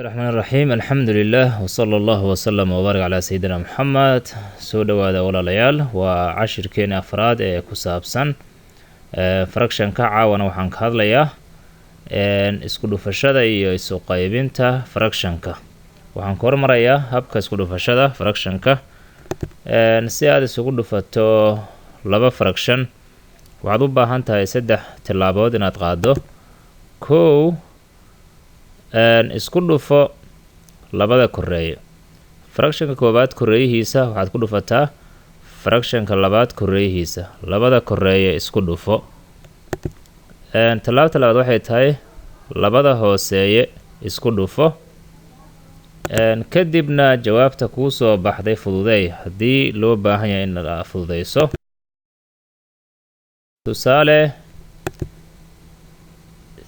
الرحمن الرحيم الحمد لله وصلى الله وسلم وبارك على سيدنا محمد سو دواada walaalayaal waa cashirkeena afraad ee ku saabsan fractionka caawana waxaan ka hadlayaa isku dhufashada iyo isu qaybinta fractionka waxaan ku hormarayaa habka isku dhufashada fractionka si aad isugu dhufato laba fraction waxaad u baahan tahay saddex tilaabood inaad qaado kow isku dhufo labada koreeye fractionka koobaad koreeyihiisa waxaad ku dhufataa fractionka labaad koreeyihiisa labada koreeye isku dhufo talaabta labaad waxay tahay labada hooseeye isku dhufo kadibna jawaabta kuu soo baxday fududeey haddii loo baahan yahay in la fududeyso tusaale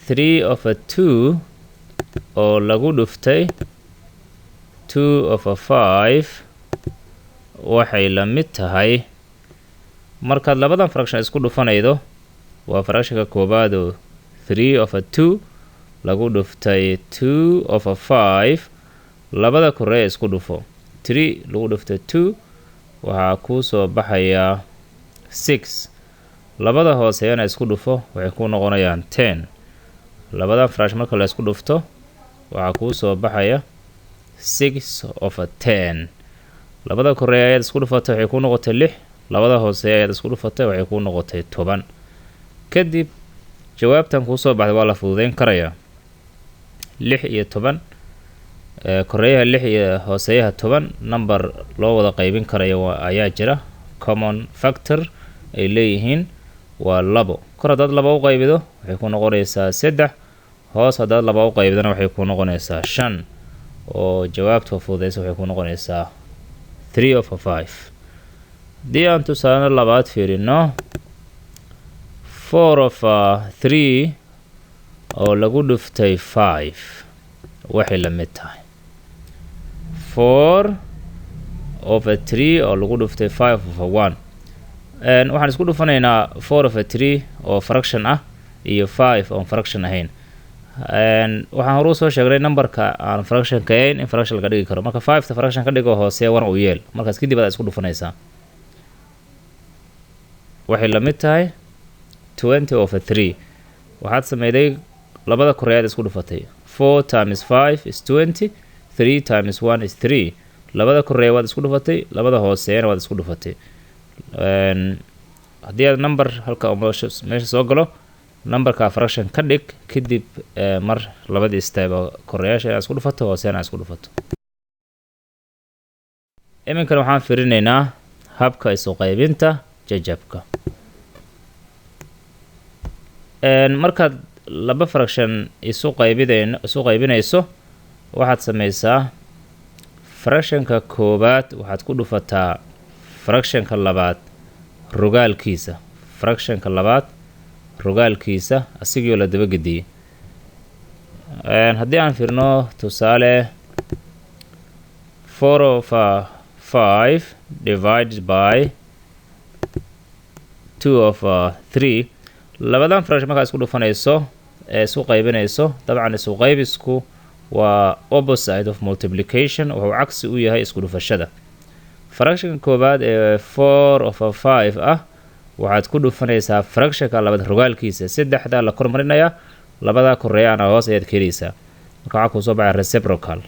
3/2 oo lagu dhuftay 2/5 waxay la mid tahay markaad labadan fraction isku dhufanaydo waa fractionka koobaad oo 3/2 lagu dhuftay 2/5 labada koreeye isku dhufo 3 lagu dhuftay 2 waxaa kuu soo baxayaa 6 labada hooseeyana isku dhufo waxay ku noqonayaan 10 labadan fraction marka la isku dhufto waxaa kuu soo baxaya 6/10 labada koreeye ayaad isku dhufatay waxay ku noqotay 6 labada hooseeye ayaad isku dhufatay waxay ku noqotay 10 kadib jawaabtan kuu soo baxday waa la fududeyn karayaa 6 iyo 10 koreeyaha 6 iyo hooseeyaha 10 number loo wada qaybin karayo ayaa jira common factor ay leeyihiin waa 2 kor haddaad 2 u qaybido waxay ku noqonaysaa 3 hoos haddaad 2 u qaybidana waxay ku noqonaysaa 5 oo jawaabta fududeysa waxay ku noqonaysaa 3/5 haddii aan tusaale labaad fiirino 4/3 oo lagu dhuftay 5 waxay la mid tahay 4/3 oo lagu dhuftay 5/1 waxaan isku dhufanaynaa 4/3 oo fraction ah iyo 5 oo fraction ahayn waxaan horu soo sheegnay numberka aan fraction ka ahayn in fraction laga dhigi karo marka 5 ta fraction ka dhigo hoose 1 u yeel markaas kadib aad isku dhufanaysaa waxay la mid tahay 20/3 waxaad sameeyday labada koreeyaad isku dhufatay 4 times 5 is 20 3 times 1 is 3 labada koreeye waad isku dhufatay labada hooseeyana waad isku dhufatay haddii aad number halka meesha soo galo numberka fraction ka dhig kadib mar labadii step oo koreyaasha inaad isku dhufato hooseena isku dhufato iminkan waxaan fiirinaynaa habka isu qaybinta jajabka markaad laba fraction isu qaybinayso waxaad sameysaa fractionka koobaad waxaad ku dhufataa fractionka labaad rogaalkiisa fractionka labaad rogaalkiisa asigoo la daba gediyey haddii aan fiirno tusaale 4/5 divided by 2/3 labadan fraction markaa isku dhufanayso ee isu qaybinayso dabcan isu qaybisku waa opposite of multiplication wuxuu cagsi u yahay isku dhufashada fractionka koobaad ee 4/5 ah waxaad ku dhufanaysaa fractionka labaad rogaalkiisa saddexda la kormarinayaa labada koreeyana hoos ayaad keenaysaa marka waxaa kusoo baxay reciprocal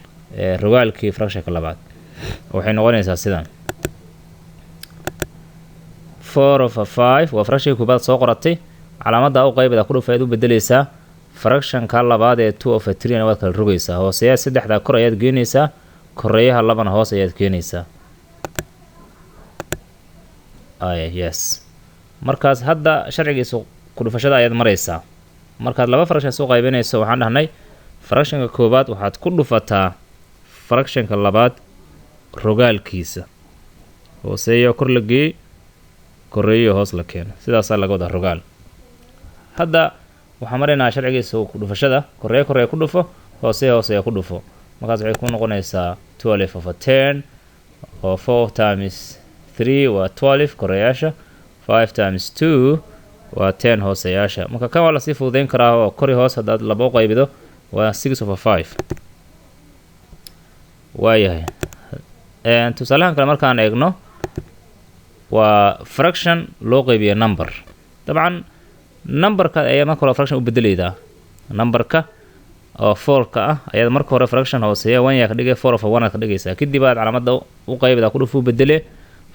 rogaalkii fractionka labaad waxay noqonaysaa sidan 4/5 waa fractionka koobaad soo qoratay calaamadda u qaybida ku dhufayd u bedelaysaa fractionka labaad ee 2/3 na waad kala rogaysaa hooseeya saddexda kor ayaad geenaysaa koreeyaha labana hoos ayaad keenaysaa yes markaas hadda sharcigiisa ku dhufashada ayaad maraysaa markaad laba fraction soo qaybinayso waxaan dhahnay fractionka koobaad waxaad ku dhufataa fractionka labaad rogaalkiisa hooseeyo kor la geey koreeyo hoos la keeno sidaasaa laga wada rogaal hadda waxaan maraynaa sharcigiisa ku dhufashada koreeyo ku dhufo hooseeyo ku dhufo markaas waxay ku noqonaysaa 12/10 oo 4 times 3 waa 12 koreeyaasha 5 times 2 waa 10 hooseyaasha marka kan waa la sii fududeyn karaa oo kori hoos haddaad laba u qaybido waa 6/5 waayahay tusaalahan kale markaan eegno waa fraction loo qaybiyo number dabcan numberka ayaa marka hore fraction u bedelaydaa numberka oo 4ka ah ayaa marka hore fraction hooseeya 1 yaa ka dhigay 4 over 1 ka dhigaysaa kadib aad calaamada u qaybida ku dhufo bedele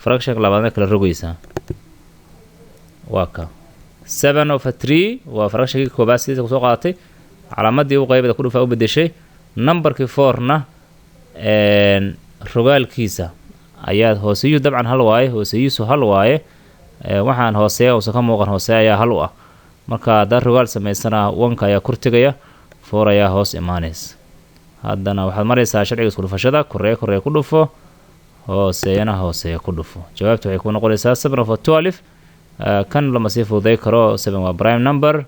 fraction labaadna kala rogaysaa waa ka 7 over 3 waa fractionkii koobaad sidii soo qaadatay calaamadii u qaybida ku dhufo u bedeshay numberkii 4na rogaalkiisa ayaad hooseeyo dabcan hal waaye hooseeyisu hal waaye waxaan hooseeya oo ka muuqan hooseeya ayaa hal u ah marka haddaan rogaal samaysana 1ka ayaa kurtigaya 4 ayaa hoos imaanaysa haddana waxaad maraysaa sharciga isku dhufashada korreeya ku dhufo hooseeyana hooseeya ku dhufo jawaabtu waxay ku noqonaysaa 7 over 12 kan lama sii fududay karo 7 waa prime number